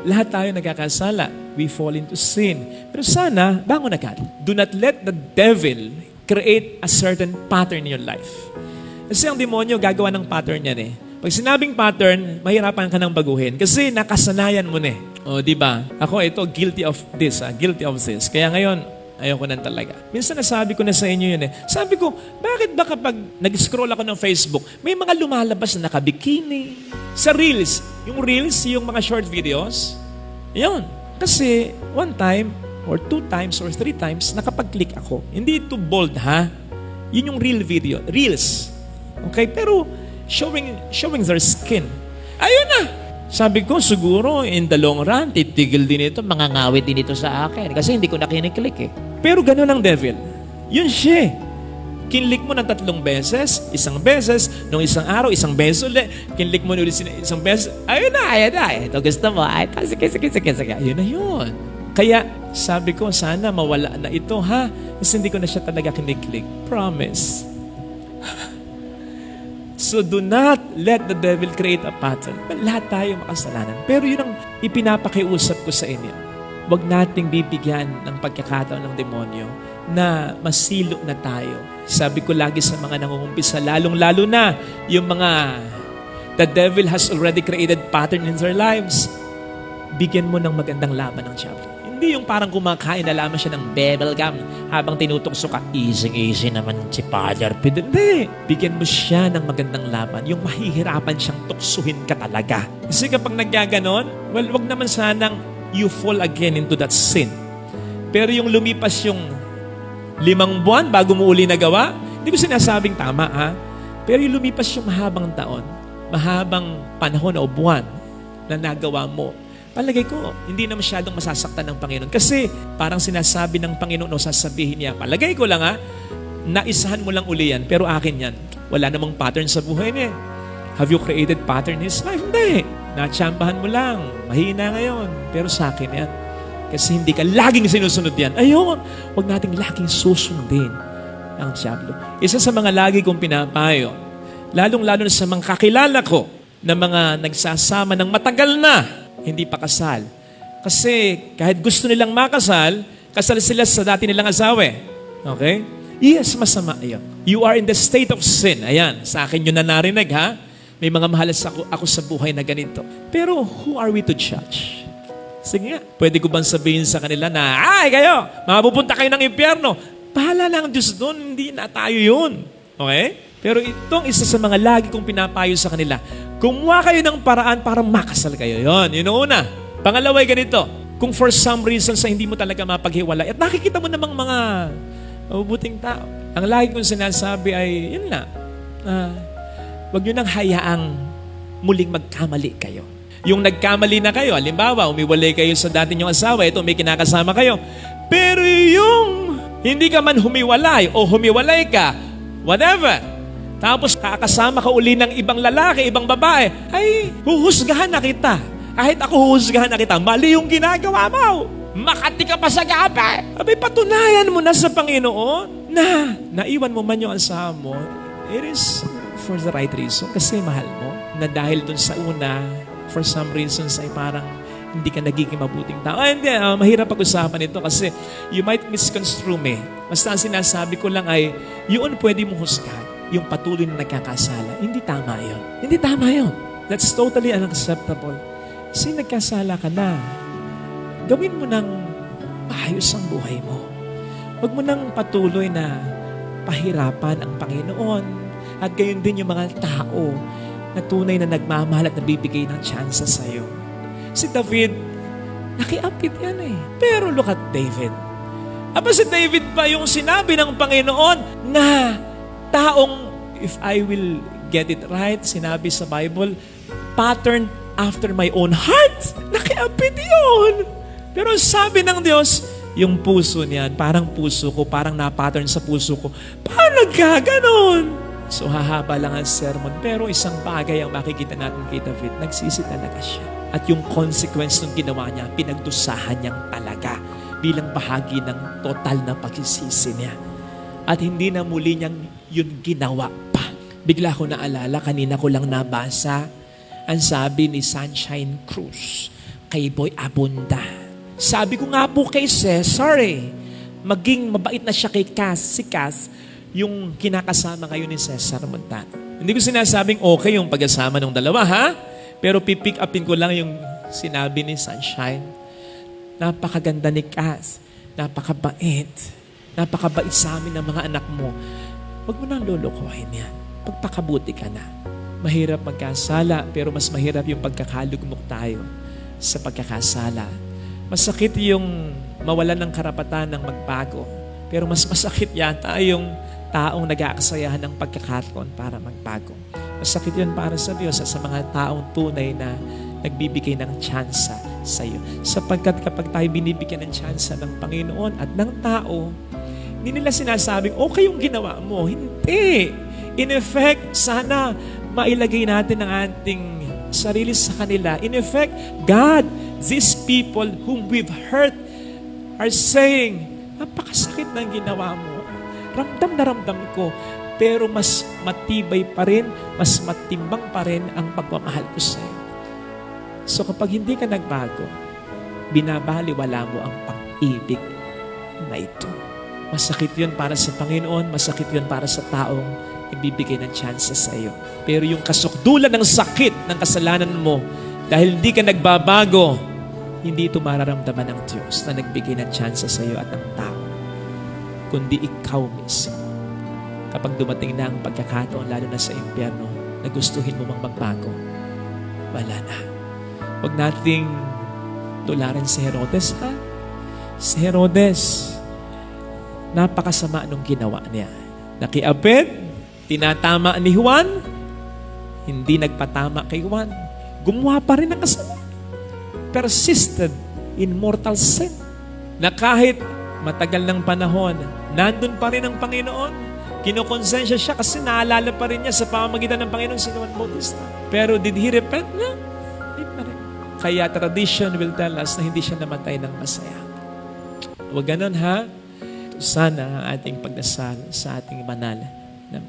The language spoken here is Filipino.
Lahat tayo nagkakasala. We fall into sin. Pero sana, bangon agad. Do not let the devil create a certain pattern in your life. Kasi ang demonyo gagawa ng pattern yan eh. Pag sinabing pattern, mahirapan ka nang baguhin. Kasi nakasanayan mo na eh. O, di ba? Ako, ito, guilty of this. Guilty of this. Kaya ngayon, ayoko na talaga. Minsan nasabi ko na sa inyo yun eh. Sabi ko, bakit ba kapag nag-scroll ako ng Facebook, may mga lumalabas na nakabikini? Sa Reels. Yung Reels, yung mga short videos. Yun. Kasi, one time, or 2 times, or 3 times, nakapag-click ako. Hindi ito bold, ha? Yun yung real video. Reels. Okay? Pero, showing their skin. Ayun na! Sabi ko, siguro, in the long run, titigil din ito, mangangawit din ito sa akin. Kasi hindi ko na kiniklik eh. Pero ganun ang devil. Yun siya. Kinlik mo ng 3 beses, 1 beses, nung isang araw, 1 beses ulit. Kinlik mo ulit 1 beses. Ayun na. Ito gusto mo. Ay, sige. Ayun na yun. Kaya, sabi ko, sana mawala na ito, ha? Kasi hindi ko na siya talaga kiniklik. Promise. So do not let the devil create a pattern. Lahat tayo makasalanan. Pero yun ang ipinapakiusap ko sa inyo. Huwag nating bibigyan ng pagkakataon ng demonyo na masilo na tayo. Sabi ko lagi sa mga nangungumpisa, lalong-lalo na yung mga the devil has already created pattern in their lives. Bigyan mo ng magandang laban ng diablo. Hindi yung parang kumakain na lamang siya ng bubble gum habang tinutokso ka. Easy naman si Father Pid. Hindi. Bigyan mo siya ng magandang laban. Yung mahihirapan siyang tuksuhin ka talaga. Kasi kapag nagyaganon, well, wag naman sanang you fall again into that sin. Pero yung lumipas yung 5 buwan bago mo uli nagawa, hindi ko sinasabing tama, ha? Pero yung lumipas yung mahabang taon, mahabang panahon o buwan na nagawa mo, palagay ko, hindi na masyadong masasaktan ng Panginoon. Kasi parang sinasabi ng Panginoon o sasabihin niya, palagay ko lang naisahan mo lang uli yan, pero akin yan. Wala namang pattern sa buhay niya. Have you created pattern in his life? Hindi. Natsambahan mo lang. Mahina ngayon. Pero sa akin yan. Kasi hindi ka laging sinusunod yan. Ayun, huwag nating laging susundin ang diablo. Isa sa mga lagi kong pinapayo, lalong-lalo na sa mga kakilala ko na mga nagsasama ng matagal na, hindi pa kasal. Kasi kahit gusto nilang makasal, kasal sila sa dati nilang asawa. Okay? Yes, masama yun. You are in the state of sin. Ayan, sa akin yun na narinig, ha? May mga mahalas ako sa buhay na ganito. Pero who are we to judge? Sige nga, pwede ko bang sabihin sa kanila na, ay kayo, mapupunta kayo ng impyerno. Bahala lang ang Diyos doon, hindi na tayo yun. Okay? Pero itong isa sa mga lagi kong pinapayo sa kanila, gumawa kayo ng paraan para makasal kayo. Yun ang una. Pangalaway ganito, kung for some reason sa hindi mo talaga mapaghiwalay, at nakikita mo namang mga mabubuting tao, ang lagi kong sinasabi ay, yun na, huwag nyo nang hayaang muling magkamali kayo. Yung nagkamali na kayo, halimbawa, umiwalay kayo sa dati nyong asawa, ito may kinakasama kayo. Pero yung hindi ka man humiwalay o humiwalay ka, whatever, tapos kakasama ka uli ng ibang lalaki, ibang babae, ay huhusgahan na kita. Kahit ako huhusgahan na kita, mali yung ginagawa mo. Makati ka pa sa gabi. Abay, patunayan mo na sa Panginoon na naiwan mo man yung asawa mo, it is for the right reason. Kasi mahal mo. Na dahil dun sa una, for some reasons ay parang hindi ka nagiging mabuting tao. Ay, hindi. Mahirap pag-usapan ito kasi you might misconstrue me. Basta ang sinasabi ko lang ay, yun pwede mong husgahan. Yung patuloy na nagkakasala. Hindi tama yun. Hindi tama yun. That's totally unacceptable. Kasi nagkasala ka na. Gawin mo ng maayos ang buhay mo. Huwag mo nang patuloy na pahirapan ang Panginoon. At gayon din yung mga tao na tunay na nagmamahal at nabibigay ng chance sa'yo. Si David, nakiapit yan eh. Pero look at David. Aba si David pa yung sinabi ng Panginoon na taong, if I will get it right, sinabi sa Bible, pattern after my own heart. Nakiapit yun. Pero sabi ng Diyos, yung puso niyan, parang puso ko, parang na-pattern sa puso ko. Paano nagkaganon? So hahaba lang ang sermon. Pero isang bagay ang makikita natin kay David, nagsisi talaga siya. At yung consequence ng ginawa niya, pinagdusahan niyang talaga bilang bahagi ng total na pagsisisi niya. At hindi na muli niyang yun ginawa pa. Bigla ko naalala, kanina ko lang nabasa, ang sabi ni Sunshine Cruz, kay Boy Abunda. Sabi ko nga po kay Cesar maging mabait na siya kay Cass. Si Cass, yung kinakasama ngayon ni Cesar Montano. Hindi ko sinasabing okay yung pag-asama ng dalawa, ha? Pero pipick upin ko lang yung sinabi ni Sunshine. Napakaganda ni Cass. Napakabait. Napakabait sa amin ng mga anak mo. Huwag mo nang lulukuhin yan. Pagpakabuti ka na. Mahirap magkasala, pero mas mahirap yung pagkakalugmok tayo sa pagkakasala. Masakit yung mawalan ng karapatan ng magbago. Pero mas masakit yata yung taong nag-aasayahan ng pagkakataon para magbago. Masakit yun para sa Diyos at sa mga taong tunay na nagbibigay ng tsansa sa iyo. Sapagkat kapag tayo binibigyan ng tsansa ng Panginoon at ng tao, hindi nila sinasabing, okay yung ginawa mo. Hindi. In effect, sana mailagay natin ang ating sarili sa kanila. In effect, God, these people whom we've hurt are saying, napakasakit ng ginawa mo. Ramdam na ramdam ko. Pero mas matibay pa rin, mas matimbang pa rin ang pagmamahal ko sa iyo. So kapag hindi ka nagbago, binabaliwala mo ang pag-ibig na ito. Masakit yun para sa Panginoon, masakit yun para sa taong ibibigay ng tsansa sa iyo. Pero yung kasukdulan ng sakit ng kasalanan mo, dahil hindi ka nagbabago, hindi ito mararamdaman ng Diyos na nagbigay ng tsansa sa iyo at ng tao, kundi ikaw mismo. Kapag dumating na ang pagkakataon, lalo na sa impyerno, na gustuhin mo mang magbago, wala na. Huwag nating tularan si Herodes, ha? Si Herodes, napakasama nung ginawa niya. Nakiapid, tinatama ni Juan, hindi nagpatama kay Juan. Gumawa pa rin ng kasalanan. Persisted in mortal sin. Na kahit matagal ng panahon, nandun pa rin ang Panginoon. Kinukonsensya siya kasi naalala pa rin niya sa pamamagitan ng Panginoon si Juan Bautista. Pero did he repent? No. Hindi pa rin. Kaya tradition will tell us na hindi siya namatay ng masaya. Huwag ganun, ha? Sana ang ating pagdasal sa ating banal na